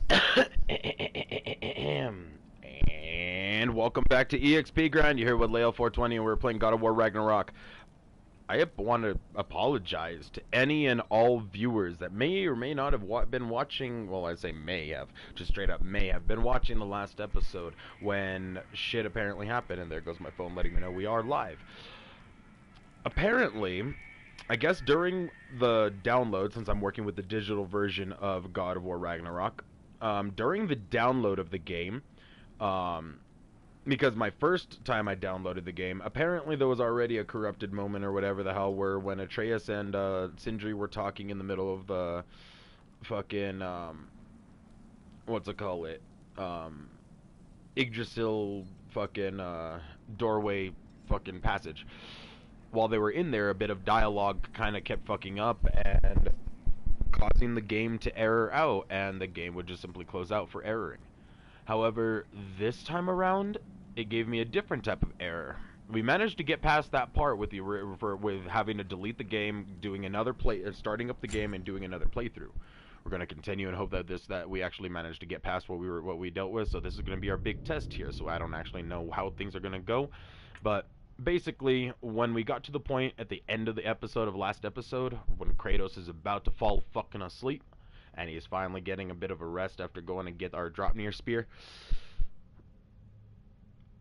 And welcome back to EXP Grind. You're here with Leiel 420 and we're playing God of War Ragnarok. I want to apologize to any and all viewers that may or may not have been watching, well, I say may have, just straight up may have been watching the last episode when shit apparently happened, and there goes my phone letting me know we are live. Apparently, I guess during the download, since I'm working with the digital version of God of War Ragnarok, during the download of the game, because my first time I downloaded the game, apparently there was already a corrupted moment or whatever the hell where when Atreus and Sindri were talking in the middle of the fucking, what's it call it, Yggdrasil fucking doorway fucking passage. While they were in there, a bit of dialogue kind of kept fucking up and causing the game to error out, and the game would just simply close out for erroring. However, this time around, it gave me a different type of error. We managed to get past that part with with having to delete the game, doing another starting up the game and doing another playthrough. We're going to continue and hope that we actually managed to get past what we dealt with. So this is going to be our big test here. So I don't actually know how things are going to go, but basically, when we got to the point at the end of the episode of last episode, when Kratos is about to fall fucking asleep, and he's finally getting a bit of a rest after going to get our Dropnir spear,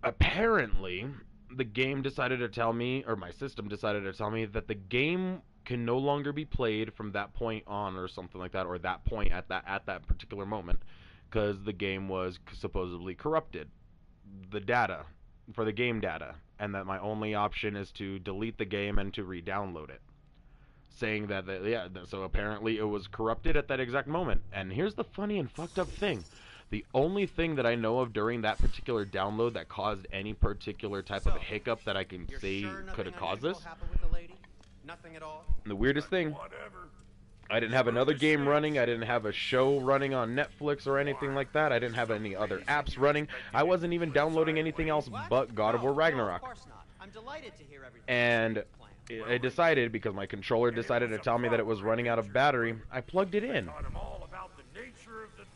apparently the game decided to tell me, or my system decided to tell me, that the game can no longer be played from that point on, or something like that, or that point at that particular moment, because the game was supposedly corrupted, the data for the game data, and that my only option is to delete the game and to re-download it, saying that yeah, so apparently it was corrupted at that exact moment. And here's the funny and fucked up thing: the only thing that I know of during that particular download that caused any particular type of a hiccup that I can say could have caused this. Nothing at all. And the weirdest thing, I didn't have another game running, I didn't have a show running on Netflix or anything like that, I didn't have any other apps running, I wasn't even downloading anything else but God of War Ragnarok. I'm delighted to hear everything. And I decided, because my controller decided to tell me that it was running out of battery, I plugged it in.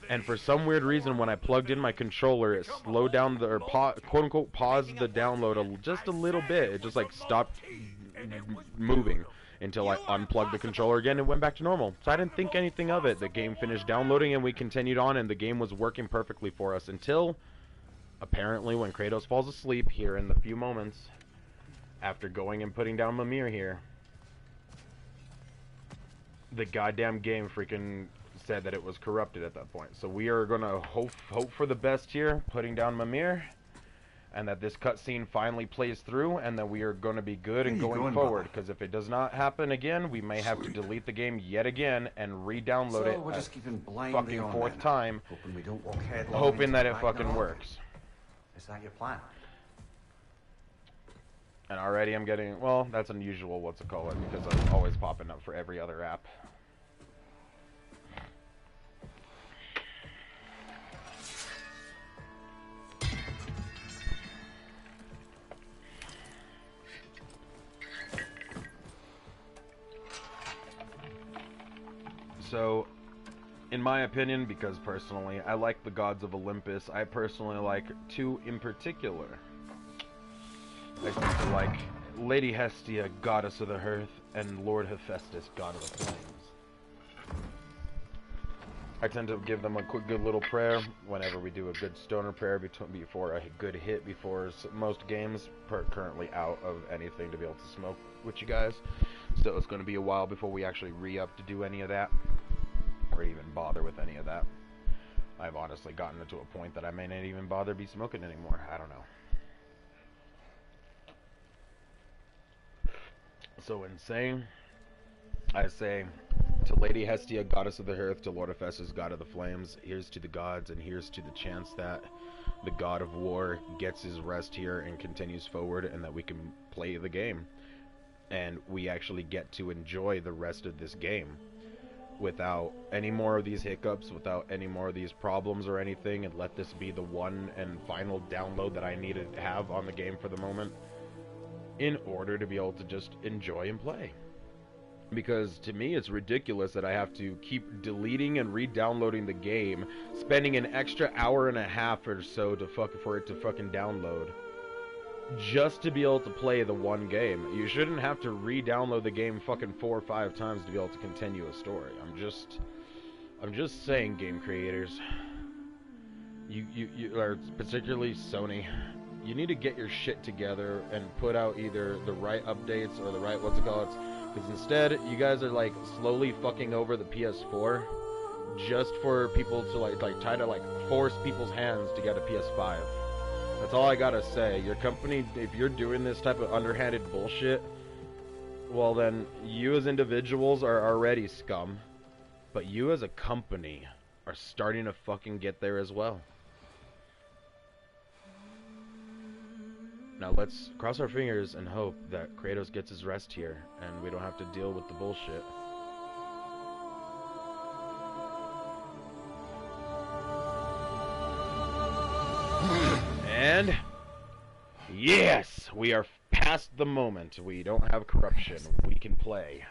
And for some weird reason, when I plugged in my controller, it slowed down the, or quote-unquote paused the download just a little bit. It just like stopped moving until I unplugged the controller again and went back to normal. So I didn't think anything of it. The game finished downloading and we continued on, and the game was working perfectly for us until, apparently, when Kratos falls asleep here in the few moments after going and putting down Mimir here, the goddamn game freaking said that it was corrupted at that point. So we are gonna hope for the best here, putting down Mimir, and that this cutscene finally plays through, and that we are going to be good and going forward. Because if it does not happen again, we may have to delete the game yet again and re-download it we're just keeping fucking fourth time, hoping we don't walk headlong hoping that into it fucking Ragnarok. works. Is that your plan? And already I'm getting, well, that's unusual, what's it called, because I'm always popping up for every other app. So, in my opinion, because personally I like the gods of Olympus, I personally like two in particular. I tend to like Lady Hestia, goddess of the hearth, and Lord Hephaestus, god of the flames. I tend to give them a quick good little prayer whenever we do a good stoner prayer before a good hit, before most games currently out of anything to be able to smoke with you guys. So it's going to be a while before we actually re-up to do any of that, or even bother with any of that. I've honestly gotten to a point that I may not even bother be smoking anymore. I don't know. So in saying, I say, to Lady Hestia, goddess of the hearth, to Lord Hephaestus, god of the flames, here's to the gods, and here's to the chance that the god of war gets his rest here and continues forward, and that we can play the game. And we actually get to enjoy the rest of this game without any more of these hiccups, without any more of these problems or anything, and let this be the one and final download that I needed to have on the game for the moment, in order to be able to just enjoy and play. Because to me, it's ridiculous that I have to keep deleting and re-downloading the game, spending an extra hour and a half or so for it to fucking download, just to be able to play the one game. You shouldn't have to re-download the game fucking 4 or 5 times to be able to continue a story. I'm just saying, game creators. You are particularly Sony. You need to get your shit together and put out either the right updates or the right because instead you guys are like slowly fucking over the PS4 just for people to try to force people's hands to get a PS5. That's all I gotta say. Your company, if you're doing this type of underhanded bullshit, well then you as individuals are already scum, but you as a company are starting to fucking get there as well. Now let's cross our fingers and hope that Kratos gets his rest here, and we don't have to deal with the bullshit. And yes, we are past the moment. We don't have corruption. We can play.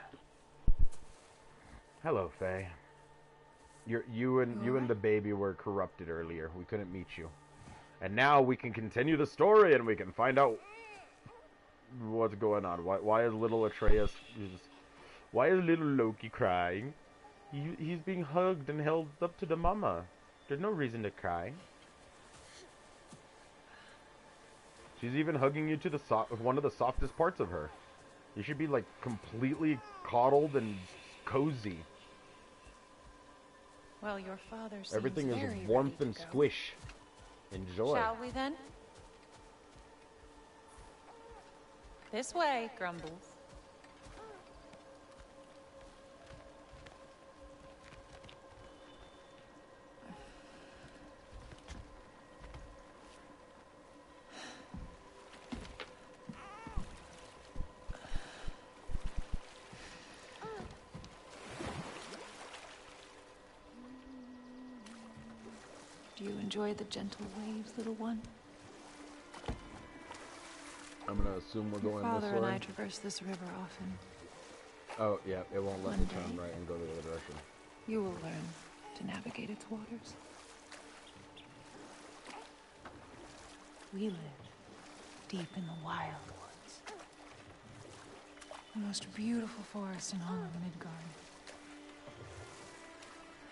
Hello, Faye. You and the baby were corrupted earlier. We couldn't meet you. And now we can continue the story and we can find out what's going on. Why is little Atreus... Why is little Loki crying? He's being hugged and held up to the mama. There's no reason to cry. She's even hugging you to one of the softest parts of her. You should be like completely coddled and cozy. Well, your father seems Everything very is warmth ready and to go. squish. Enjoy. Shall we then? This way, Grumbles. Do you enjoy the gentle waves, little one? I'm gonna assume we're going Father this and way. I traverse this river often. Oh, yeah, it won't let One me turn day. right and go the other direction. You will learn to navigate its waters. We live deep in the wild woods. The most beautiful forest in all of Midgard.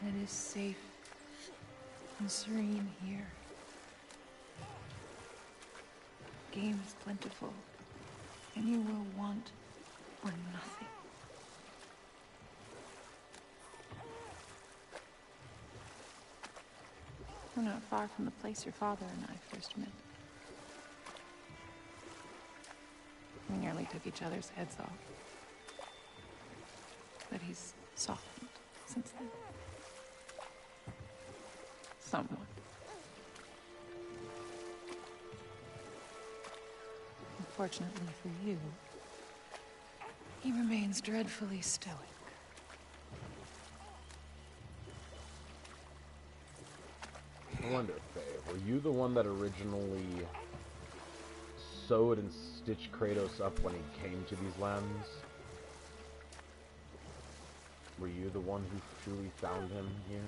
And it is safe and serene here. Game is plentiful, and you will want for nothing. We're not far from the place your father and I first met. We nearly took each other's heads off. But he's softened since then. Somewhat. Unfortunately for you, he remains dreadfully stoic. I wonder, Faye, were you the one that originally sewed and stitched Kratos up when he came to these lands? Were you the one who truly found him here?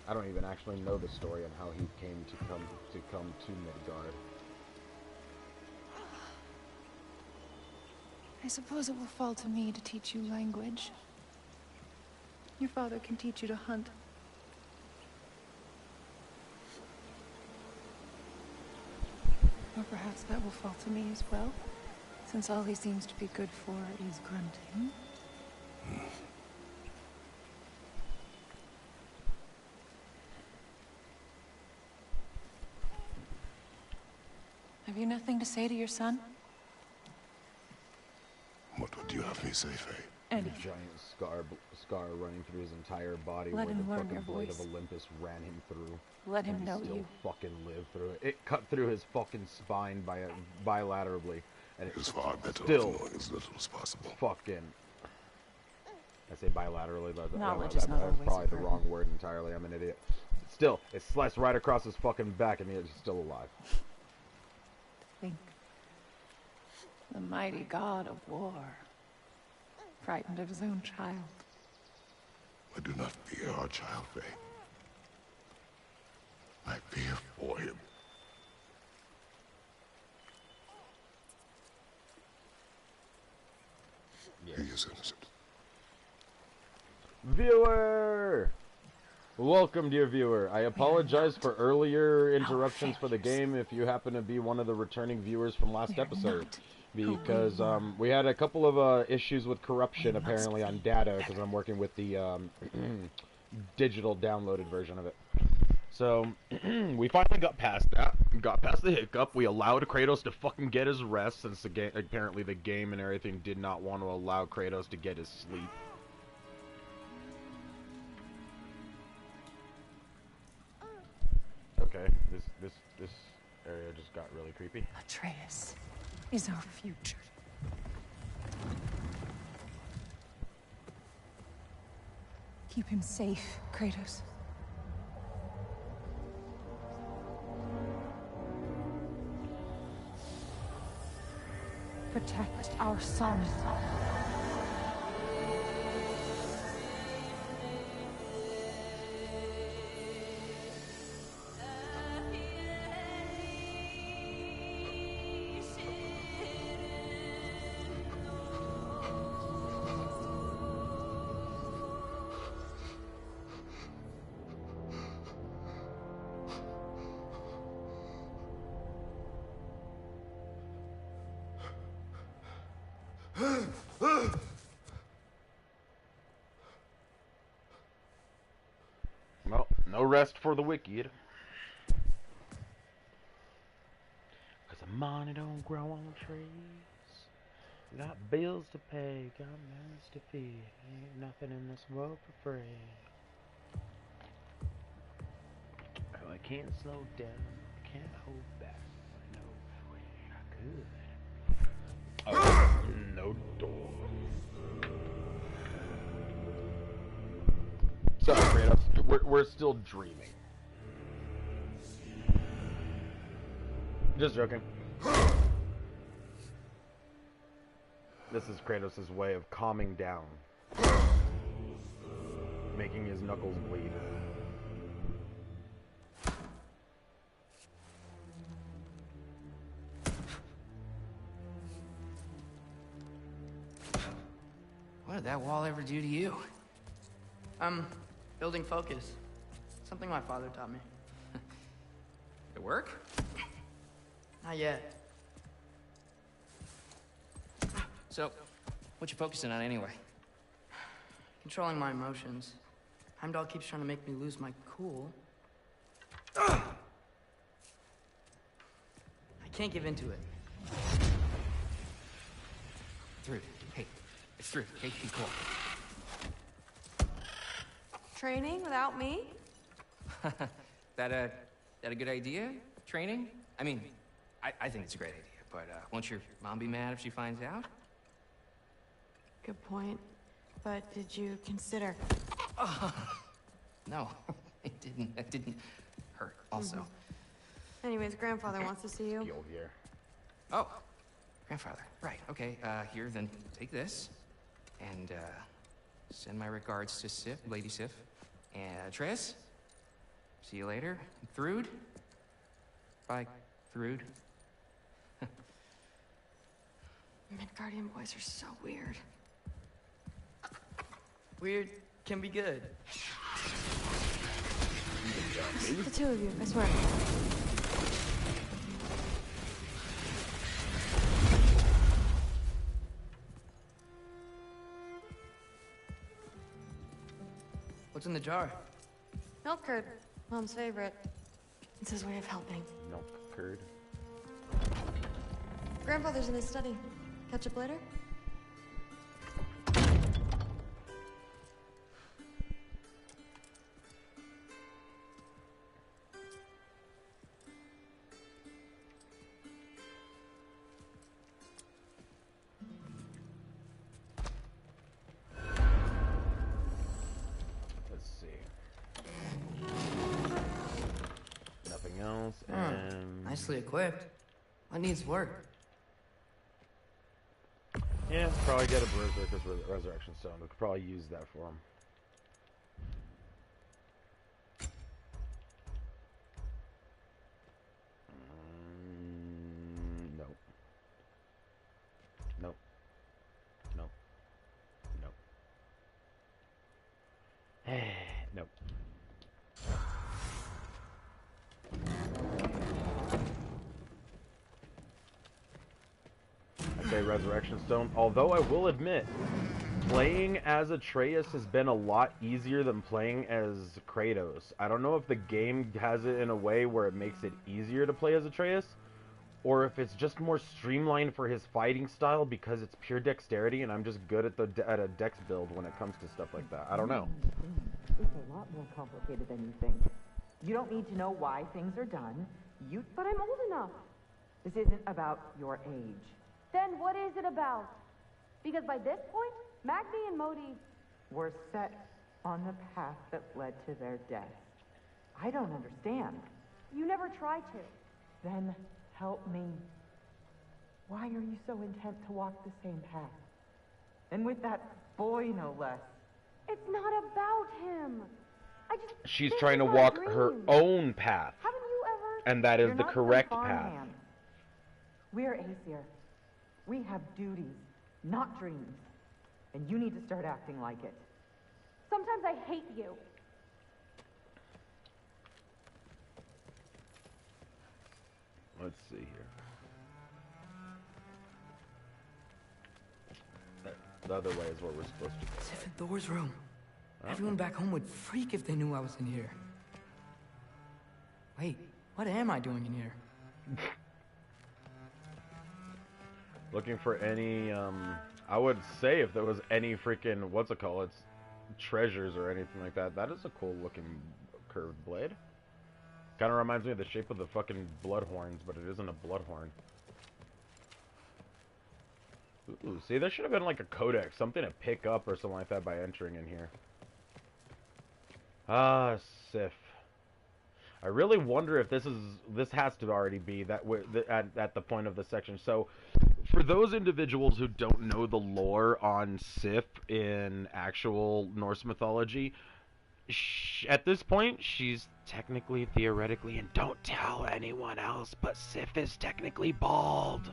I don't even actually know the story on how he came to come to Midgard. I suppose it will fall to me to teach you language. Your father can teach you to hunt. Or perhaps that will fall to me as well, since all he seems to be good for is grunting. Have you nothing to say to your son? What would you have me say, Faye? The Anything. giant scar running through his entire body Let where him the learn fucking your blade voice. of Olympus ran him through. Let him and know he still you. fucking lived through it. It cut through his fucking spine bilaterally. And It was far better off still knowing as little as possible. fucking... I say bilaterally, but Knowledge is not that's always probably the important. wrong word entirely. I'm an idiot. Still, it sliced right across his fucking back and he's still alive. Think. The mighty god of war. Frightened of his own child. I do not fear our child, Faye. I fear for him. Yeah. He is innocent. Viewer! Welcome, dear viewer. I apologize for earlier interruptions for the game if you happen to be one of the returning viewers from last episode. Because we had a couple of issues with corruption apparently on data because I'm working with the digital downloaded version of it. So we finally got past that, got past the hiccup. We allowed Kratos to fucking get his rest since the game, apparently the game and everything did not want to allow Kratos to get his sleep. Okay, this area just got really creepy. Atreus is our future. Keep him safe, Kratos. Protect our son. Well, no rest for the wicked. Cause the money don't grow on trees. Got bills to pay, got mouths to feed. Ain't nothing in this world for free. Oh, I can't slow down, can't hold back. No way I could. Oh, no door. Sorry, Kratos. We're still dreaming. Just joking. This is Kratos' way of calming down. Making his knuckles bleed. What did that wall ever do to you? Building focus. Something my father taught me. It work? Not yet. So, what you focusing on anyway? Controlling my emotions. Heimdall keeps trying to make me lose my cool. I can't give into it. Through. Hey, it's through. Hey, be cool. Training without me? That a good idea? Training? I mean, I think it's a great idea, but won't your mom be mad if she finds out? Good point. But did you consider? No, it didn't. It didn't hurt. Also. Anyways, grandfather wants to see you. Yo, here. Oh, grandfather. Right. Okay. Here, then take this, and send my regards to Sif, Lady Sif, and Tris. See you later. Thrude. Bye, Thrude. Midgardian boys are so weird. Weird can be good. The two of you, I swear. What's in the jar? Milk curd, Mom's favorite. It's his way of helping. Milk curd. Grandfather's in his study. Catch up later? Let's see. Nothing else, and Nicely equipped. What needs work? Yeah, probably get a Berserker's Resurrection Stone. We could probably use that for him. No. Nope. Nope. Nope. Nope. I say Resurrection Stone, although I will admit, playing as Atreus has been a lot easier than playing as Kratos. I don't know if the game has it in a way where it makes it easier to play as Atreus, or if it's just more streamlined for his fighting style because it's pure dexterity and I'm just good at a dex build when it comes to stuff like that. I don't know. It's a lot more complicated than you think. You don't need to know why things are done. But I'm old enough. This isn't about your age. Then what is it about? Because by this point, Magni and Modi Were set on the path that led to their death. I don't understand. you never tried to. Then help me. Why are you so intent to walk the same path? And with that boy, no less. It's not about him. I just She's think trying to about walk dreams. her own path, Haven't you ever? and that is You're the not correct some path. farmhand. We're Aesir. We have duties, not dreams. And you need to start acting like it. Sometimes I hate you. Let's see here. The other way is where we're supposed to go. Sif in Thor's room. Everyone back home would freak if they knew I was in here. Wait, what am I doing in here? Looking for any, I would say if there was any freaking, it's treasures or anything like that. That is a cool looking curved blade. Kind of reminds me of the shape of the fucking blood horns, but it isn't a blood horn. Ooh, see, there should have been like a codex, something to pick up or something like that by entering in here. Ah, Sif. I really wonder if this has to already be that at the point of the section. So, for those individuals who don't know the lore on Sif in actual Norse mythology, at this point, she's technically, theoretically, and don't tell anyone else, but Sif is technically bald.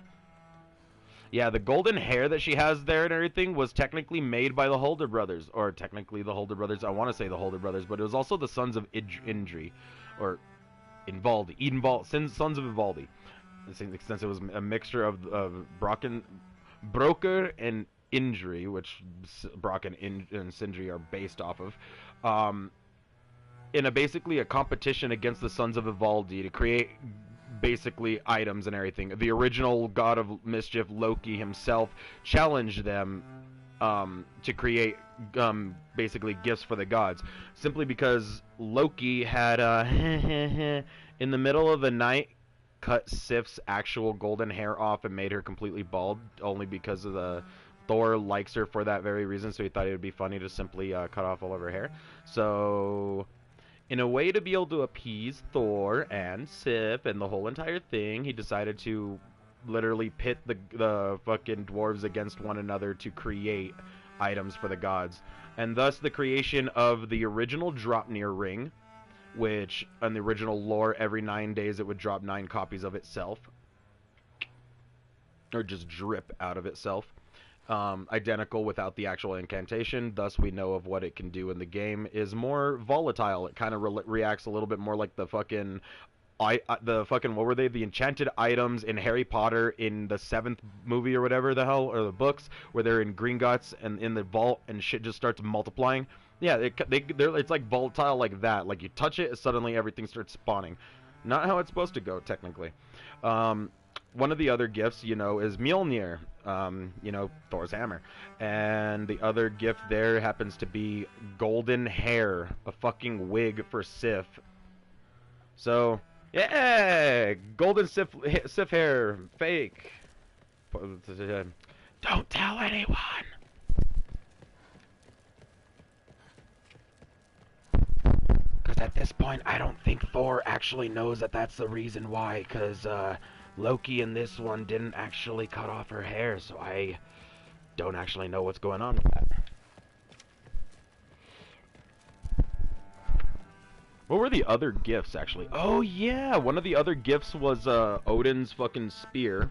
Yeah, the golden hair that she has there and everything was technically made by the Holder brothers, or technically the Holder brothers. I want to say the Holder brothers, but it was also the sons of Indri, or Invaldi, sons of Invaldi. Since it was a mixture of Broker and Indri, which Brock and Sindri are based off of, in basically a competition against the sons of Ivaldi to create basically items and everything. The original god of mischief, Loki himself, challenged them to create basically gifts for the gods, simply because Loki had in the middle of the night cut Sif's actual golden hair off and made her completely bald, only because of Thor likes her for that very reason, so he thought it would be funny to simply cut off all of her hair. So, in a way to be able to appease Thor and Sif and the whole entire thing, he decided to literally pit the fucking dwarves against one another to create items for the gods. And thus the creation of the original Draupnir ring, which in the original lore, every 9 days it would drop 9 copies of itself. Or just drip out of itself. Identical without the actual incantation, thus we know of what it can do in the game, is more volatile. It kind of reacts a little bit more like the fucking what were they? The enchanted items in Harry Potter in the 7th movie or whatever the hell, or the books, where they're in Gringotts and in the vault and shit just starts multiplying. Yeah, it's like volatile like that. Like you touch it, suddenly everything starts spawning. Not how it's supposed to go, technically. One of the other gifts, is Mjolnir, Thor's hammer. And the other gift there happens to be golden hair, a fucking wig for Sif. So, yeah, golden Sif hair, fake. Don't tell anyone. Because at this point, I don't think Thor actually knows that that's the reason why, because, Loki in this one didn't actually cut off her hair, so I don't actually know what's going on with that. What were the other gifts, actually? Oh, yeah! One of the other gifts was Odin's fucking spear.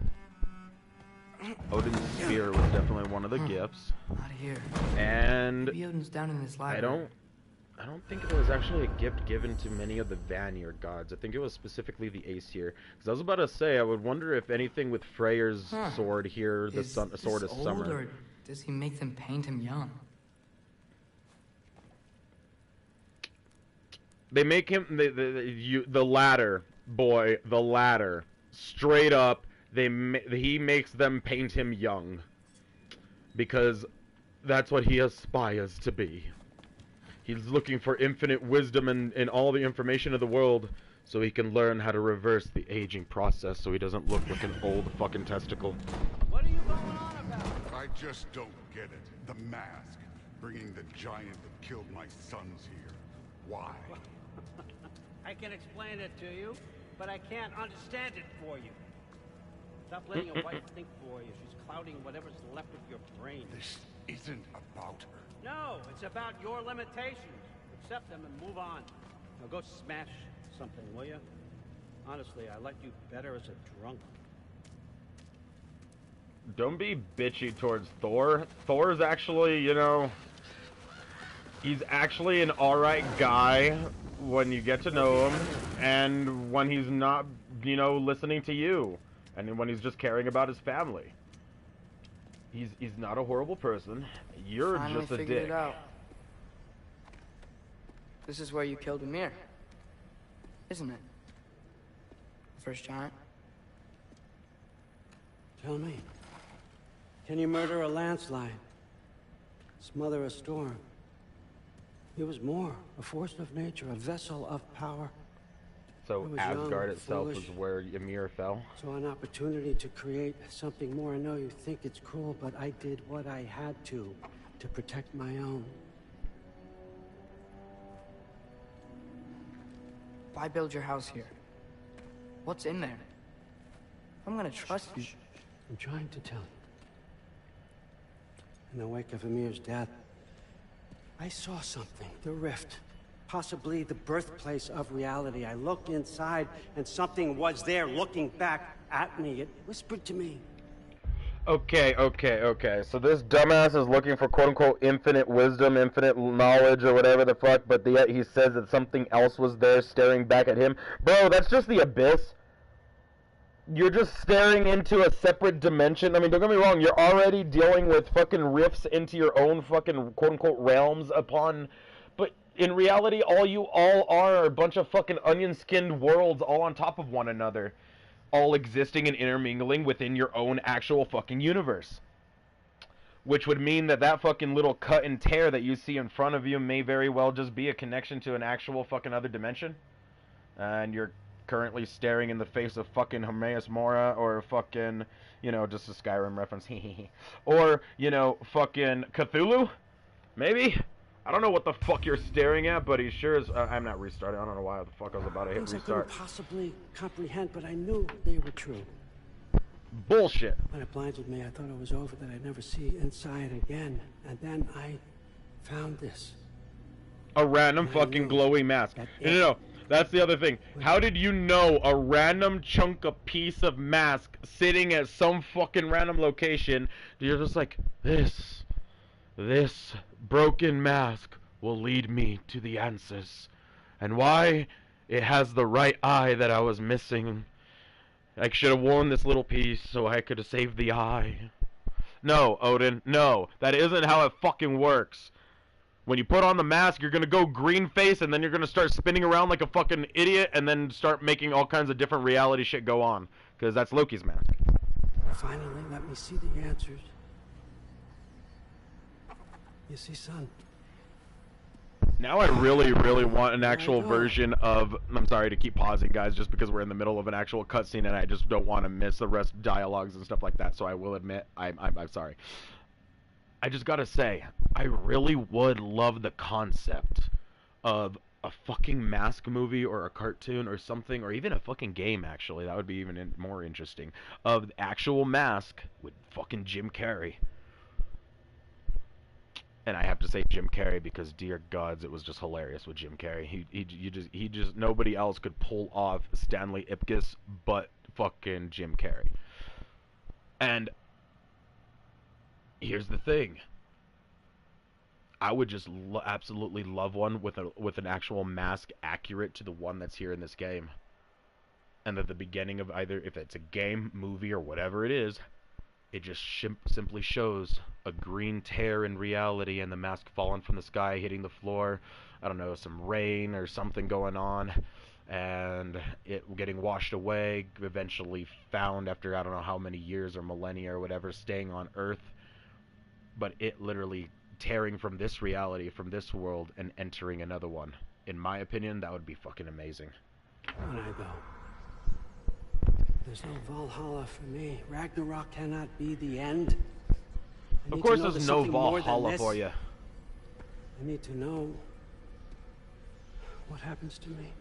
Odin's spear was definitely one of the gifts. Out of here. And Maybe Odin's down in this library. I don't think it was actually a gift given to many of the Vanir gods. I think it was specifically the Aesir. Because I was about to say, I would wonder if anything with Freyr's sword here, the sword of summer. Or does he make them paint him young? They make him the latter, boy, the latter. Straight up, he makes them paint him young. Because that's what he aspires to be. He's looking for infinite wisdom and all the information of the world so he can learn how to reverse the aging process so he doesn't look like an old fucking testicle. What are you going on about? I just don't get it. The mask. Bringing the giant that killed my sons here. Why? I can explain it to you, but I can't understand it for you. Stop letting your wife think for you. She's clouding whatever's left of your brain. This isn't about her. No, it's about your limitations. Accept them and move on. Now go smash something, will you? Honestly, I like you better as a drunk. Don't be bitchy towards Thor. Thor's actually, you know, he's actually an alright guy when you get to know him, and when he's not, you know, listening to you, and when he's just caring about his family. He's not a horrible person. You're Finally just a figured dick. it out. This is where you killed Ymir, isn't it? First giant. Tell me, can you murder a landslide? Smother a storm? He was more, a force of nature, a vessel of power. So I was Asgard young, itself foolish. was where Ymir fell. So an opportunity to create something more. I know you think it's cruel, but I did what I had to protect my own. Why build your house here? What's in there? I'm gonna trust you. I'm trying to tell you. In the wake of Ymir's death, I saw something. The rift. Possibly the birthplace of reality. I looked inside, and something was there looking back at me. It whispered to me. Okay. So this dumbass is looking for quote-unquote infinite wisdom, infinite knowledge, or whatever the fuck, but yet he says that something else was there staring back at him. Bro, that's just the abyss. You're just staring into a separate dimension. I mean, don't get me wrong, you're already dealing with fucking rifts into your own fucking quote-unquote realms upon... But in reality, all you all are a bunch of fucking onion-skinned worlds all on top of one another. All existing and intermingling within your own actual fucking universe. Which would mean that that fucking little cut and tear that you see in front of you may very well just be a connection to an actual fucking other dimension. And you're currently staring in the face of fucking Hermaeus Mora, or fucking, you know, just a Skyrim reference. Or, you know, fucking Cthulhu? Maybe? I don't know what the fuck you're staring at, but he sure is... I'm not restarting. I don't know why the fuck I was about to hit Things I restart. couldn't possibly comprehend, but I knew they were true. Bullshit. When it blinded me, I thought it was over, that I'd never see inside again. And then I found this. A random I fucking knew glowing mask. that No. That's the other thing. How did you know a random chunk of piece of mask sitting at some fucking random location? You're just like, this broken mask will lead me to the answers. And why? It has the right eye that I was missing. I should have worn this little piece so I could have saved the eye. No, Odin, no. That isn't how it fucking works. When you put on the mask, you're gonna go green face, and then you're gonna start spinning around like a fucking idiot, and then start making all kinds of different reality shit go on. Because that's Loki's mask. Finally, let me see the answers. You see, son? Now I really, really want an actual version of... I'm sorry to keep pausing, guys, just because we're in the middle of an actual cutscene, and I just don't want to miss the rest of dialogues and stuff like that, so I will admit, I'm sorry. I just gotta say, I really would love the concept of a fucking mask movie or a cartoon or something, or even a fucking game, actually. That would be even more interesting. Of the actual mask with fucking Jim Carrey. And I have to say Jim Carrey because, dear gods, it was just hilarious with Jim Carrey. He just nobody else could pull off Stanley Ipkiss but fucking Jim Carrey. And here's the thing. I would just absolutely love one with an actual mask accurate to the one that's here in this game. And at the beginning of either, if it's a game, movie, or whatever it is, it just simply shows a green tear in reality and the mask falling from the sky, hitting the floor. I don't know, some rain or something going on. And it getting washed away, eventually found after I don't know how many years or millennia or whatever, staying on Earth. But it literally tearing from this reality, from this world, and entering another one. In my opinion, that would be fucking amazing. When I go. There's no Valhalla for me. Ragnarok cannot be the end. Of course there's no Valhalla for you. I need to know what happens to me.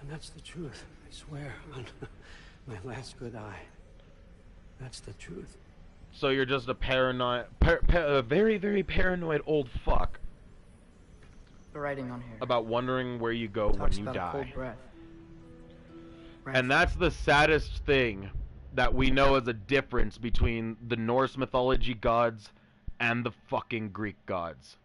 And that's the truth, I swear, on my last good eye. That's the truth. So you're just a paranoid, a very, very paranoid old fuck. The writing on here. About wondering where you go when you die. Cold breath. And that's the saddest thing that we know as a difference between the Norse mythology gods and the fucking Greek gods.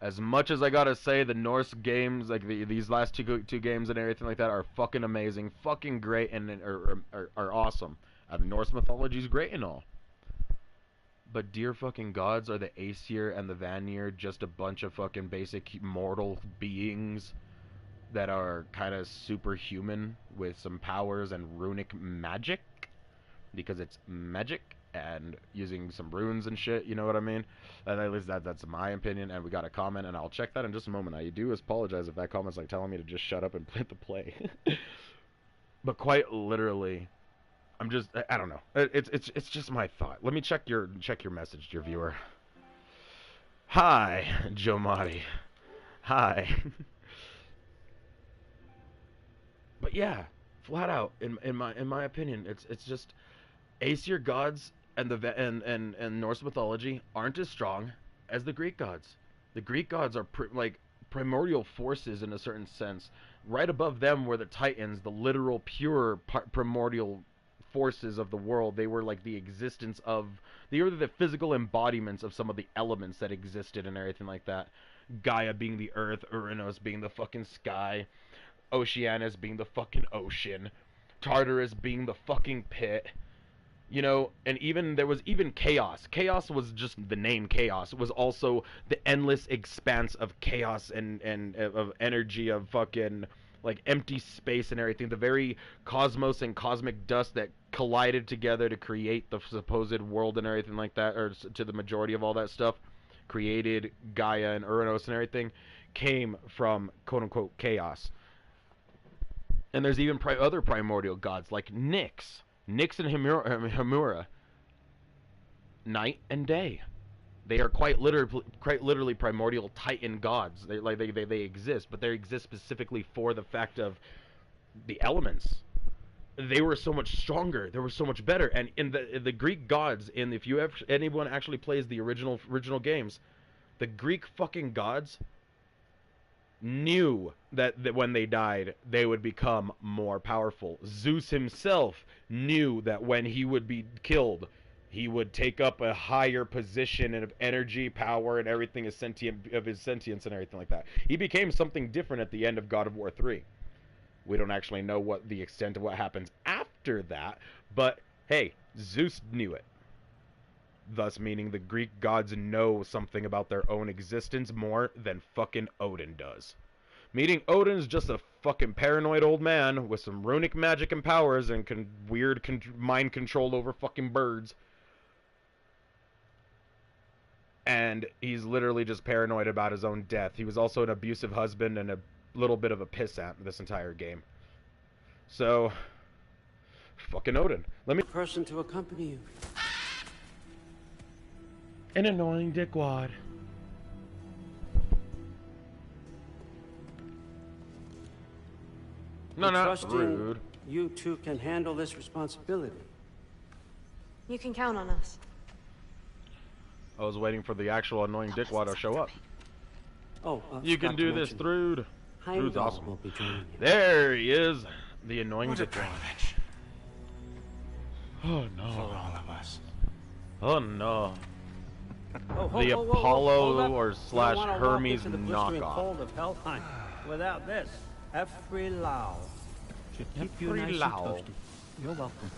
As much as I gotta say, the Norse games, like these last two games and everything like that, are fucking amazing, fucking great, and are awesome. The Norse mythology is great and all. But dear fucking gods, are the Aesir and the Vanir just a bunch of fucking basic mortal beings that are kind of superhuman with some powers and runic magic? Because it's magic and using some runes and shit, you know what I mean? And at least that's my opinion, and we got a comment, and I'll check that in just a moment. I do apologize if that comment's like telling me to just shut up and hit the play. But quite literally, I'm just, I don't know. It's just my thought. Let me check your message, dear viewer. Hi, Joe Madi. Hi. But yeah, flat out, in my opinion, it's just Aesir gods and and Norse mythology aren't as strong as the Greek gods. The Greek gods are like primordial forces in a certain sense. Right above them were the Titans, the literal pure primordial forces of the world. They were like the existence of, they were the physical embodiments of some of the elements that existed and everything like that. Gaia being the earth, Uranus being the fucking sky, Oceanus being the fucking ocean, Tartarus being the fucking pit, you know, and even there was even chaos. Chaos was just the name chaos. It was also the endless expanse of chaos and of energy, of fucking like empty space and everything. The very cosmos and cosmic dust that collided together to create the supposed world and everything like that, or to the majority of all that stuff, created Gaia and Uranus and everything, came from quote-unquote chaos. And there's even other primordial gods like Nyx and Hemura, night and day. They are quite literally primordial Titan gods. They exist, but they exist specifically for the fact of the elements. They were so much stronger. They were so much better. And in the Greek gods, if anyone actually plays the original games, the Greek fucking gods knew that when they died, they would become more powerful. Zeus himself knew that when he would be killed, he would take up a higher position of energy, power, and everything of his sentience and everything like that. He became something different at the end of God of War 3. We don't actually know what the extent of what happens after that, but hey, Zeus knew it. Thus meaning the Greek gods know something about their own existence more than fucking Odin does. Meaning Odin's just a fucking paranoid old man with some runic magic and powers and weird mind control over fucking birds. And he's literally just paranoid about his own death. He was also an abusive husband and a little bit of a pissant this entire game. So, fucking Odin. Let me... person to accompany you. An annoying dickwad. No, not rude. You two can handle this responsibility. You can count on us. I was waiting for the actual annoying dickwad to show up. Oh, You can do this, Thrude. Thrude's Heimdall awesome. will be joining you. There he is. The annoying What a dickwad. privilege. Oh For no. all of us. Oh no. Oh, The hold Apollo up. or You don't slash wanna walk Hermes into the blistering knockoff. cold of Helheim without this. Every Lau should keep you Every nice and Lau. toasty. You're welcome.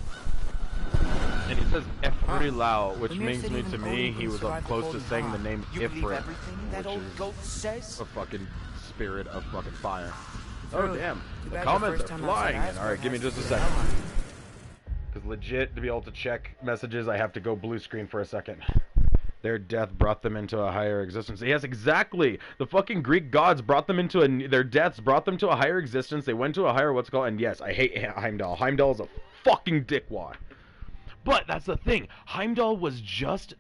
And he says Efri Lau, which The mere means city me of to an me Odin he was survived the close to Golden saying the Dawn. name You believe Ifrit, everything that which old is goat says? a fucking spirit of fucking fire. Oh Really? damn, Too the bad your comments first are time flying outside in. Alright, give me Asgard just a has to second. do with Because legit, to be able to check messages, I have to go blue screen for a second. Their death brought them into a higher existence. Yes, exactly. The fucking Greek gods brought them into their deaths brought them to a higher existence. They went to a higher and yes, I hate Heimdall. Heimdall is a fucking dickwad. But that's the thing. Heimdall was just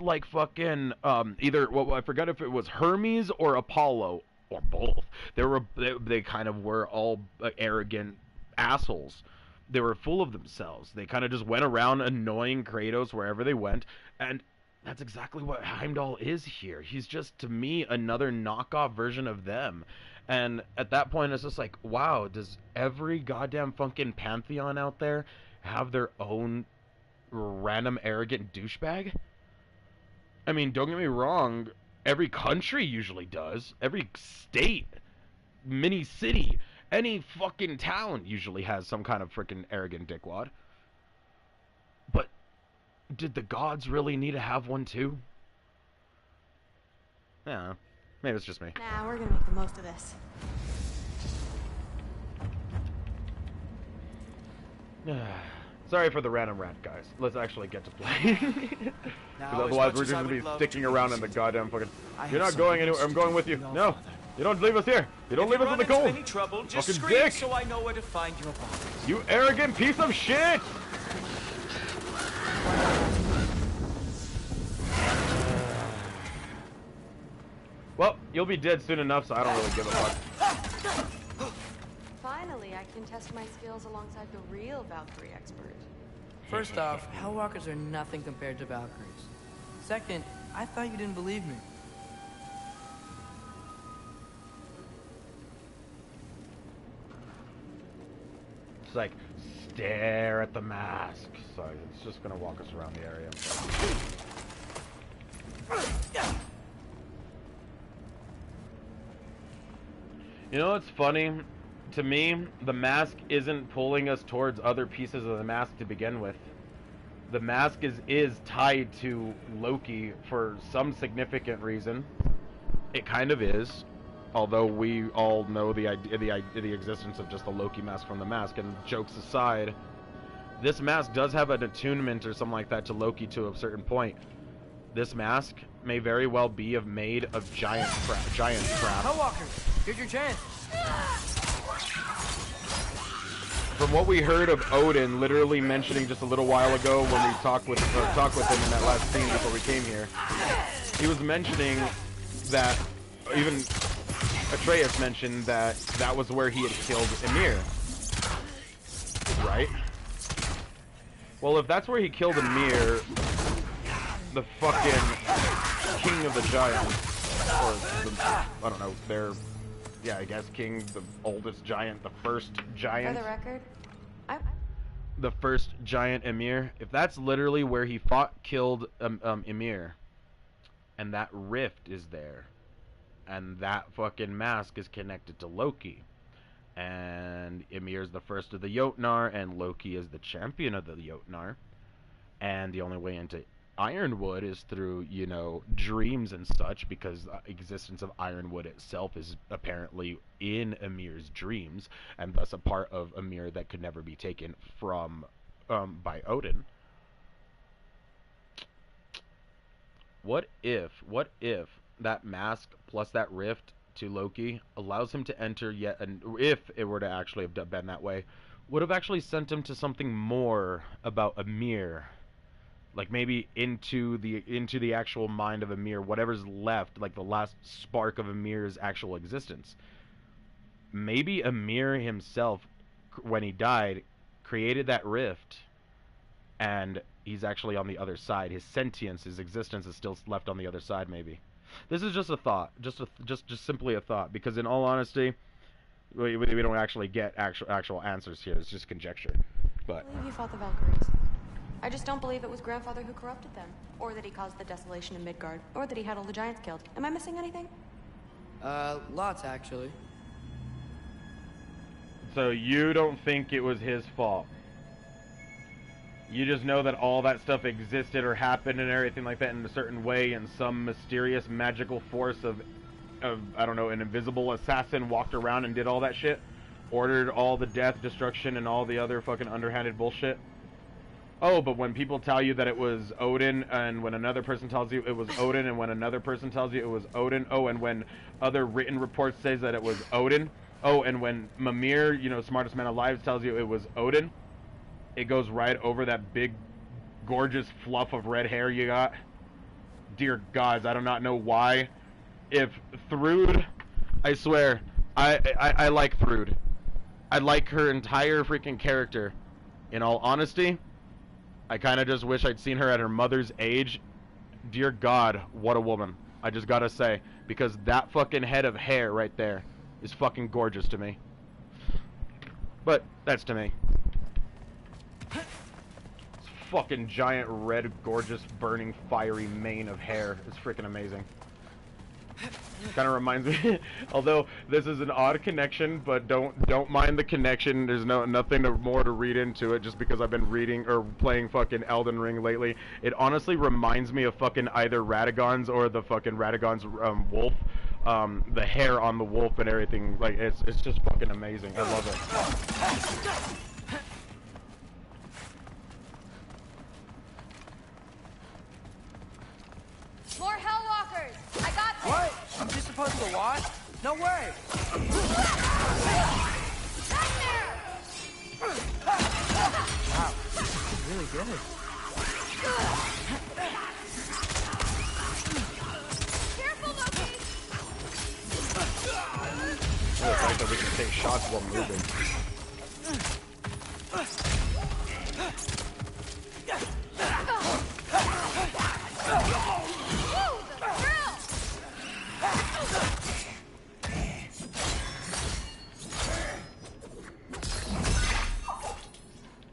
like fucking either well, I forgot if it was Hermes or Apollo or both. They kind of were all arrogant assholes. They were full of themselves. They kind of just went around annoying Kratos wherever they went, and that's exactly what Heimdall is here. He's just, to me, another knockoff version of them. And at that point, it's just like, wow, does every goddamn fucking pantheon out there have their own random arrogant douchebag? I mean, don't get me wrong, every country usually does. Every state, mini city, any fucking town usually has some kind of freaking arrogant dickwad. But did the gods really need to have one too? Yeah, maybe it's just me. Nah, we're gonna make the most of this. Sorry for the random rant, guys. Let's actually get to play. Because Now, otherwise as we're much just as I gonna be would love sticking to around in the visit goddamn you, fucking... I have You're not something going anywhere. else I'm going with you. know, No. Father. You don't leave us here. You don't If leave you us in run the into cold. any trouble, just Fucking scream dick. so I know where to find your body. You arrogant piece of shit! Well, you'll be dead soon enough, so I don't really give a fuck. Finally, I can test my skills alongside the real Valkyrie expert. First off, Hellwalkers are nothing compared to Valkyries. Second, I thought you didn't believe me. It's like, stare at the mask. So it's just gonna walk us around the area. You know what's funny? To me, the mask isn't pulling us towards other pieces of the mask to begin with. The mask is tied to Loki for some significant reason. It kind of is, although we all know the existence of just the Loki mask from the mask. And jokes aside, this mask does have an attunement or something like that to Loki to a certain point. This mask may very well be made of giant crap. Hellwalkers, here's your chance. From what we heard of Odin, literally mentioning just a little while ago when we talked with him in that last scene before we came here, he was mentioning that even Atreus mentioned that that was where he had killed Ymir, right? Well, if that's where he killed Ymir, the fucking king of the giants, or the, I don't know, yeah, I guess king, the oldest giant, the first giant. For the record, The first giant Ymir. If that's literally where he killed Ymir, and that rift is there, and that fucking mask is connected to Loki, and Ymir is the first of the Jotnar, and Loki is the champion of the Jotnar, and the only way into Ironwood is through, you know, dreams and such, because the existence of Ironwood itself is apparently in Ymir's dreams, and thus a part of Ymir that could never be taken from by Odin. What if that mask plus that rift to Loki allows him to enter yet, and if it were to actually have been that way, would have actually sent him to something more about Ymir? Like maybe into the actual mind of Ymir, whatever's left, like the last spark of Ymir's actual existence. Maybe Ymir himself, when he died, created that rift and he's actually on the other side. His sentience, his existence is still left on the other side, maybe. This is just a thought, just simply a thought, because in all honesty, we don't actually get actual answers here. It's just conjecture. But I believe you fought the Valkyries. I just don't believe it was Grandfather who corrupted them, or that he caused the desolation in Midgard, or that he had all the giants killed. Am I missing anything? Lots actually. so you don't think it was his fault? You just know that all that stuff existed or happened and everything like that in a certain way, and some mysterious magical force of I don't know, an invisible assassin walked around and did all that shit? Ordered all the death, destruction, and all the other fucking underhanded bullshit? Oh, but when people tell you that it was Odin, and when another person tells you it was Odin, and when another person tells you it was Odin, oh, and when other written reports says that it was Odin, oh, and when Mimir, you know, smartest man alive, tells you it was Odin, it goes right over that big, gorgeous fluff of red hair you got. Dear gods, I do not know why. If Thrud, I swear, I like Thrud. I like her entire freaking character. In all honesty, I kind of just wish I'd seen her at her mother's age. Dear God, what a woman. I just gotta say, because that fucking head of hair right there is fucking gorgeous to me. But that's to me. This fucking giant red, gorgeous, burning, fiery mane of hair is freaking amazing. Kind of reminds me, although this is an odd connection, but don't mind the connection. There's nothing more to read into it, just because I've been reading or playing fucking Elden Ring lately. It honestly reminds me of fucking either Radagon's or the fucking Radagon's wolf. The hair on the wolf and everything, like it's just fucking amazing. I love it. More Hellwalkers! I got this! What? I'm just supposed to watch? No way! Back there! Wow, this is really good. Careful, Loki! The fact that we can take shots while moving.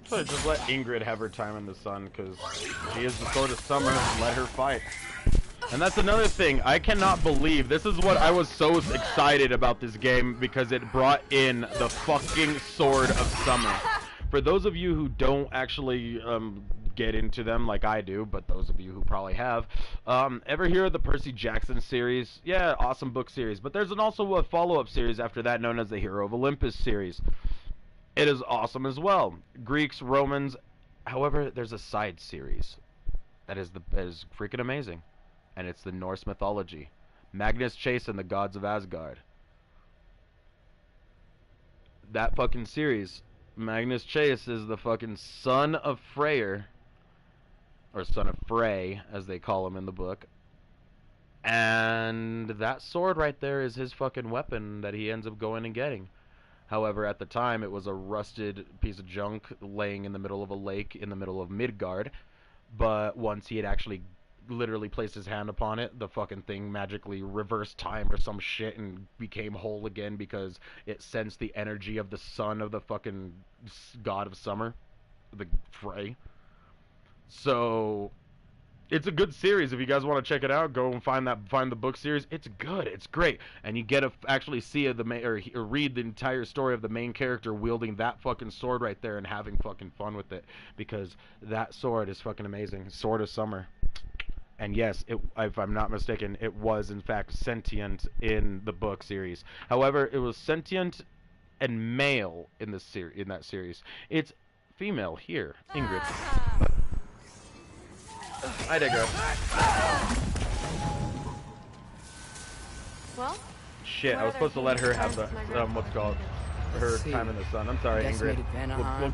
So just let Ingrid have her time in the sun, because she is the Sword of Summer. Let her fight. And that's another thing. I cannot believe, this is what I was so excited about this game, because it brought in the fucking Sword of Summer. For those of you who don't actually get into them like I do, but those of you who probably have, ever hear of the Percy Jackson series? Yeah, awesome book series. But there's also a follow-up series after that known as the Hero of Olympus series. It is awesome as well. Greeks, Romans. However, there's a side series that is freaking amazing, and it's the Norse mythology. Magnus Chase and the Gods of Asgard. That fucking series. Magnus Chase is the fucking son of Freyr, or son of Frey, as they call him in the book. And that sword right there is his fucking weapon that he ends up going and getting. However, at the time, it was a rusted piece of junk laying in the middle of a lake in the middle of Midgard. But once he had actually literally placed his hand upon it, the fucking thing magically reversed time or some shit and became whole again because it sensed the energy of the sun of the fucking god of summer, the Frey. So it's a good series. If you guys want to check it out, go and find the book series. It's good. It's great, and you get to actually see or read the entire story of the main character wielding that fucking sword right there and having fucking fun with it, because that sword is fucking amazing. Sword of Summer. And yes, if I'm not mistaken, it was in fact sentient in the book series. However, it was sentient and male in that series. It's female here, Ingrid. I digress. Well? Shit, I was supposed to let her have the what's called her time in the sun. I'm sorry, Ingrid.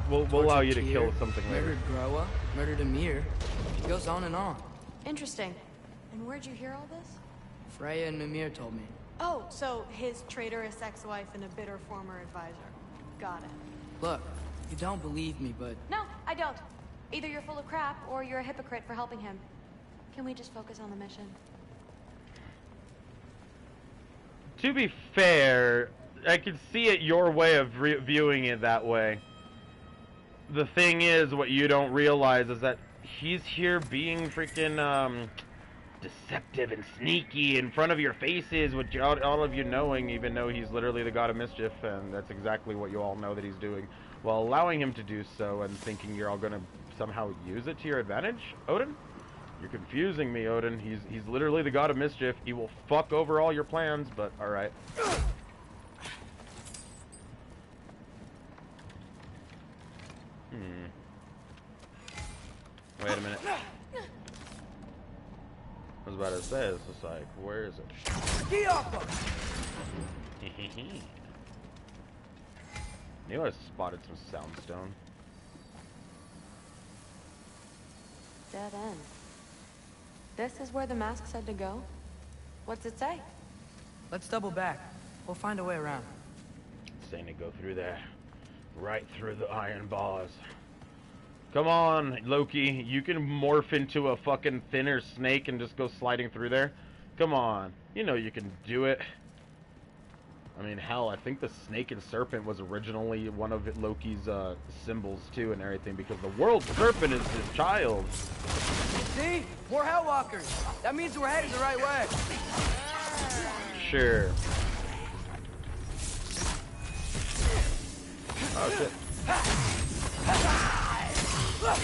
We'll allow you to kill something later. Murdered Groa, murdered Ymir. It goes on and on. Interesting. And where'd you hear all this? Freya and Mimir told me. Oh, so his traitorous ex-wife and a bitter former advisor. Got it. Look, you don't believe me, but No, I don't. Either you're full of crap, or you're a hypocrite for helping him. Can we just focus on the mission? To be fair, I can see it your way of viewing it that way. The thing is, what you don't realize is that he's here being freaking, deceptive and sneaky in front of your faces, with all of you knowing, even though he's literally the god of mischief, and that's exactly what you all know that he's doing, while allowing him to do so and thinking you're all gonna somehow use it to your advantage, Odin? You're confusing me, Odin. He's literally the god of mischief. He will fuck over all your plans, but alright. Wait a minute. I was about to say, it's just like, where is it? Get off Knew I spotted some soundstone. Dead end. This is where the mask said to go? What's it say? Let's double back. We'll find a way around. Saying to go through there. Right through the iron bars. Come on, Loki. You can morph into a fucking thinner snake and just go sliding through there. Come on. You know you can do it. I mean, hell, I think the snake and serpent was originally one of Loki's symbols, too, and everything, because the world serpent is his child. See? More Hellwalkers. That means we're headed the right way. Sure. Oh, shit. We'll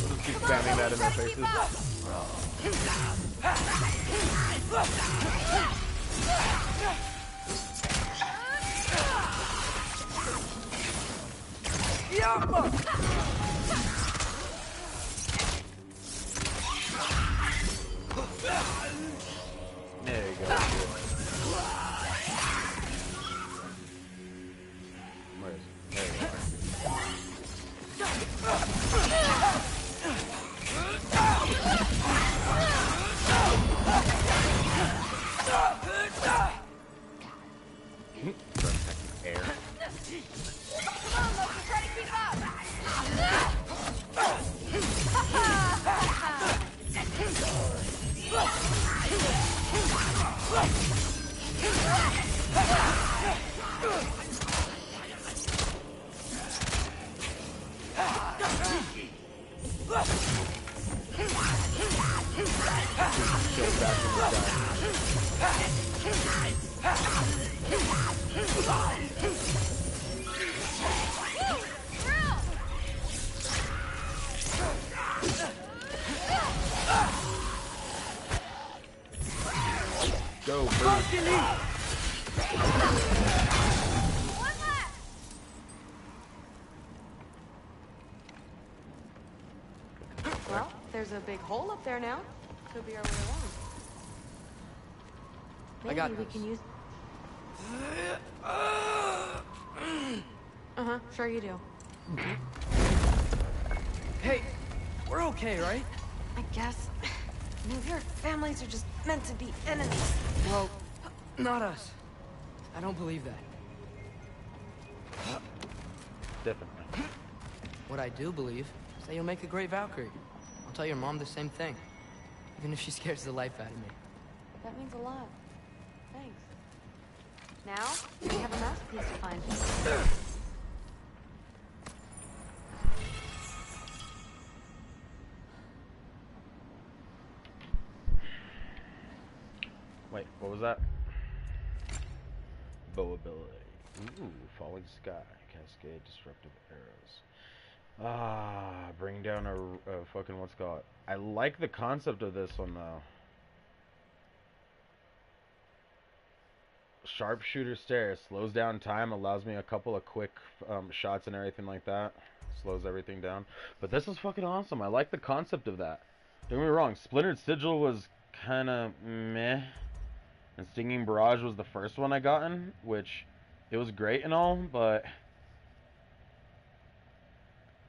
just keep spamming that in their faces. There you go. Where is it? There you are. Air. Come on, Loki, try to keep up! Go, Bruce. Well, there's a big hole up there now. Could be our way around. Maybe I got we this. can use... Uh-huh, sure you do. Hey, we're okay, right? I guess. New York families are just meant to be enemies. Well, not us. I don't believe that. Definitely. What I do believe is that you'll make a great Valkyrie. I'll tell your mom the same thing, even if she scares the life out of me. That means a lot. Thanks. Now, we have a masterpiece to find. Wait, what was that? Bow ability. Ooh, falling sky. Cascade disruptive arrows. Ah, bring down a fucking, what's it called? I like the concept of this one, though. Sharpshooter stare. Slows down time. Allows me a couple of quick shots and everything like that. Slows everything down. But this is fucking awesome. I like the concept of that. Don't get me wrong. Splintered Sigil was kind of meh. And Stinging Barrage was the first one I gotten, which it was great and all, but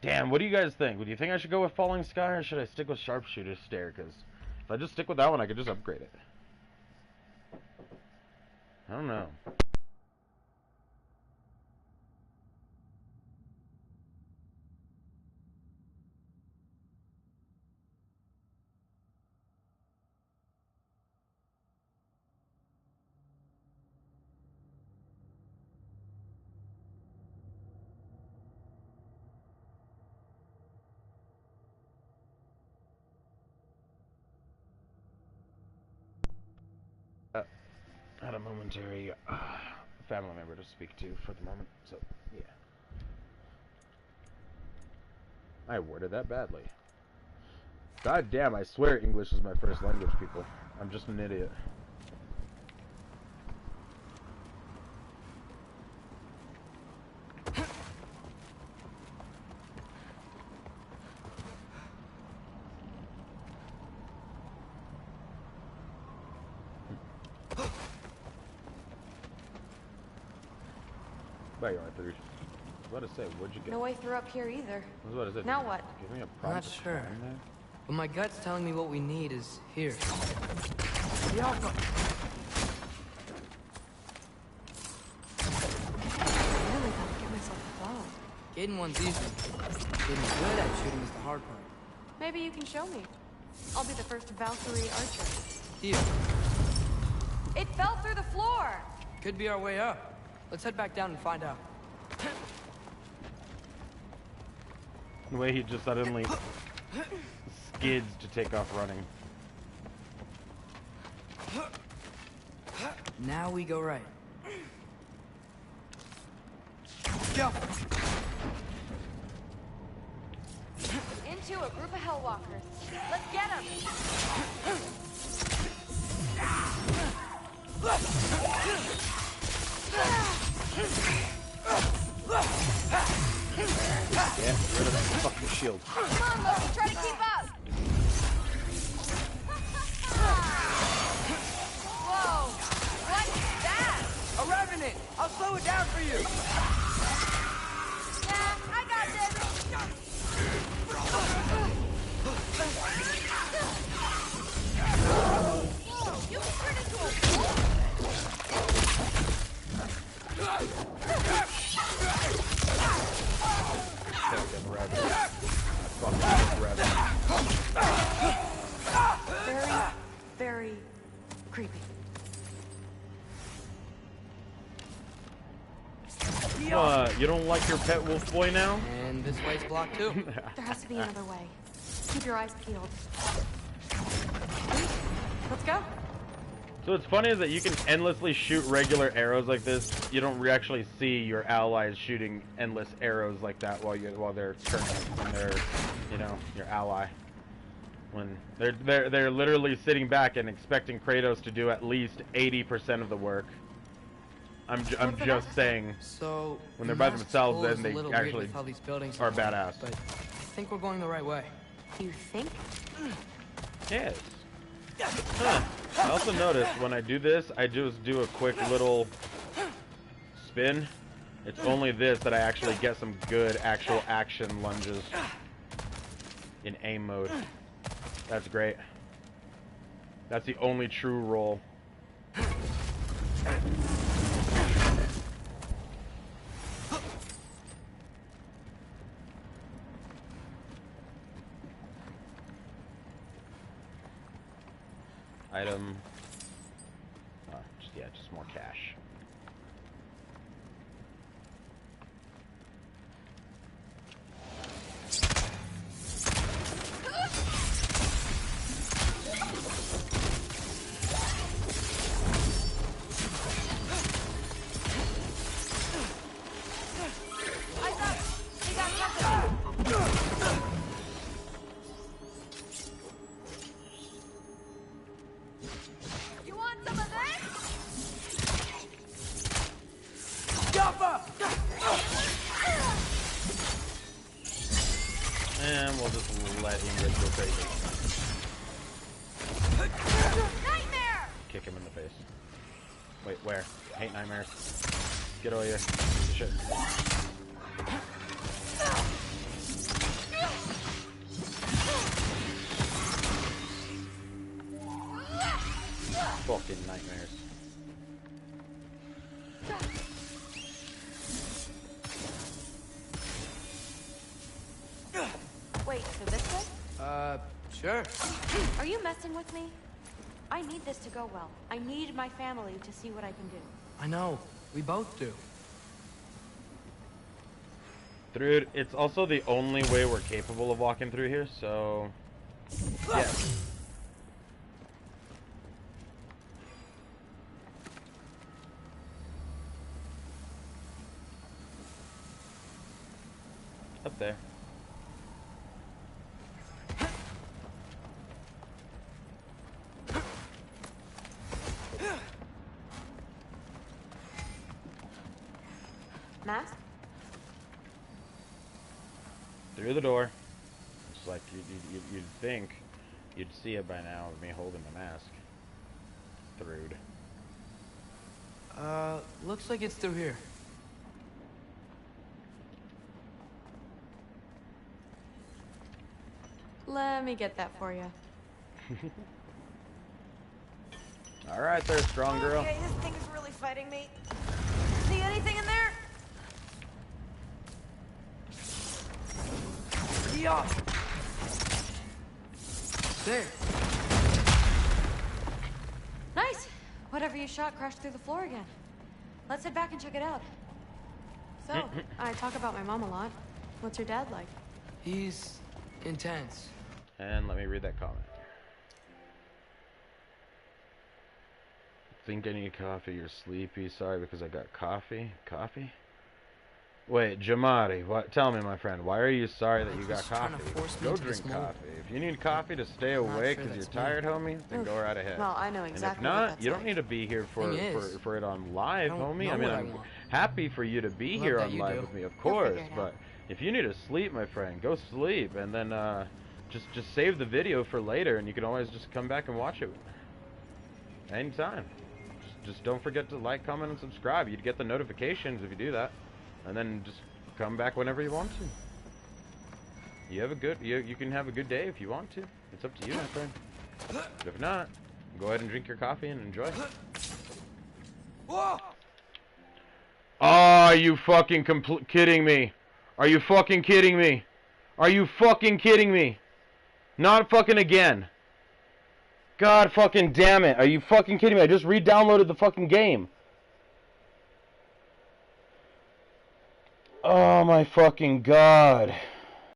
damn, what do you guys think? Do you think I should go with Falling Sky or should I stick with Sharpshooter Stare? Because if I just stick with that one, I could just upgrade it. I don't know. a momentary family member to speak to for the moment, so yeah. I worded that badly. God damn, I swear English is my first language, people. I'm just an idiot. There you are, Thrush. I was about to say, what'd you get? No way through up here either. I was about to say, Now what? Give me a I'm prompt not to sure. find that? But my gut's telling me what we need is here. The Alpha. I really gotta get myself a bow. Getting one's easy. Getting good at shooting is the hard part. Maybe you can show me. I'll be the first Valkyrie archer. Deal. It fell through the floor! Could be our way up. Let's head back down and find out. The way he just suddenly skids to take off running. Now we go right. Go! Into a group of Hellwalkers. Let's get them! Yeah, get rid of that fucking shield. Come on, Loki, try to keep up! Whoa! What's that? A revenant! I'll slow it down for you! Yeah, I got this! Whoa, you can turn into a wolf! Fucking rabbit. Fucking rabbit. Very, very creepy. You don't like your pet wolf boy now? And this way's blocked too. There has to be another way. Keep your eyes peeled. Let's go. So what's funny is that you can endlessly shoot regular arrows like this. You don't actually see your allies shooting endless arrows like that while they're you know, your ally. When they're literally sitting back and expecting Kratos to do at least 80% of the work. I'm just saying. So when they're by Masked themselves, Skull then is a they little weird actually with how these buildings are built, badass. But I think we're going the right way. You think? Yes. Huh. I also noticed when I do this, I just do a quick little spin. It's only this that I actually get some good actual action lunges in aim mode. That's great. That's the only true roll. Item. Oh, just more cash. I thought we got something. You want some of this? And we'll just let Ingrid go crazy. Nightmare! Kick him in the face. Wait, where? I hate nightmares. Get over here. Shit. Fucking nightmares. Wait, so this way? Sure. Are you messing with me? I need this to go well. I need my family to see what I can do. I know. We both do. Dude, it's also the only way we're capable of walking through here, so... Yes. Up there. Mask? Through the door. It's like you'd think you'd see it by now with me holding the mask. Through. Looks like it's through here. Let me get that for you. Alright there, strong girl. Okay, this thing is really fighting me. See anything in there? Yeah. There. Nice. Whatever you shot crashed through the floor again. Let's head back and check it out. So, I talk about my mom a lot. What's your dad like? He's intense. And let me read that comment. Think I need coffee, you're sleepy. Sorry because I got coffee. Coffee? Wait, Jamari, what? Tell me, my friend, why are you sorry that you got coffee? Go drink coffee. If you need coffee to stay awake because you're tired, homie, then go right ahead. Well, I know exactly. And if what not, that's you don't like. need to be here for it on live, homie. I mean, I'm want. happy for you to be here on live with me, of course. figure it But if you need to sleep, my friend, go sleep, and then just save the video for later, and you can always just come back and watch it anytime. Just don't forget to like, comment, and subscribe. You'd get the notifications if you do that, and then just come back whenever you want to. You have a good you can have a good day if you want to. It's up to you, my friend. But if not, go ahead and drink your coffee and enjoy. Are you fucking kidding me? Are you fucking kidding me? Are you fucking kidding me? Not fucking again. God fucking damn it. Are you fucking kidding me? I just re-downloaded the fucking game. Oh my fucking god.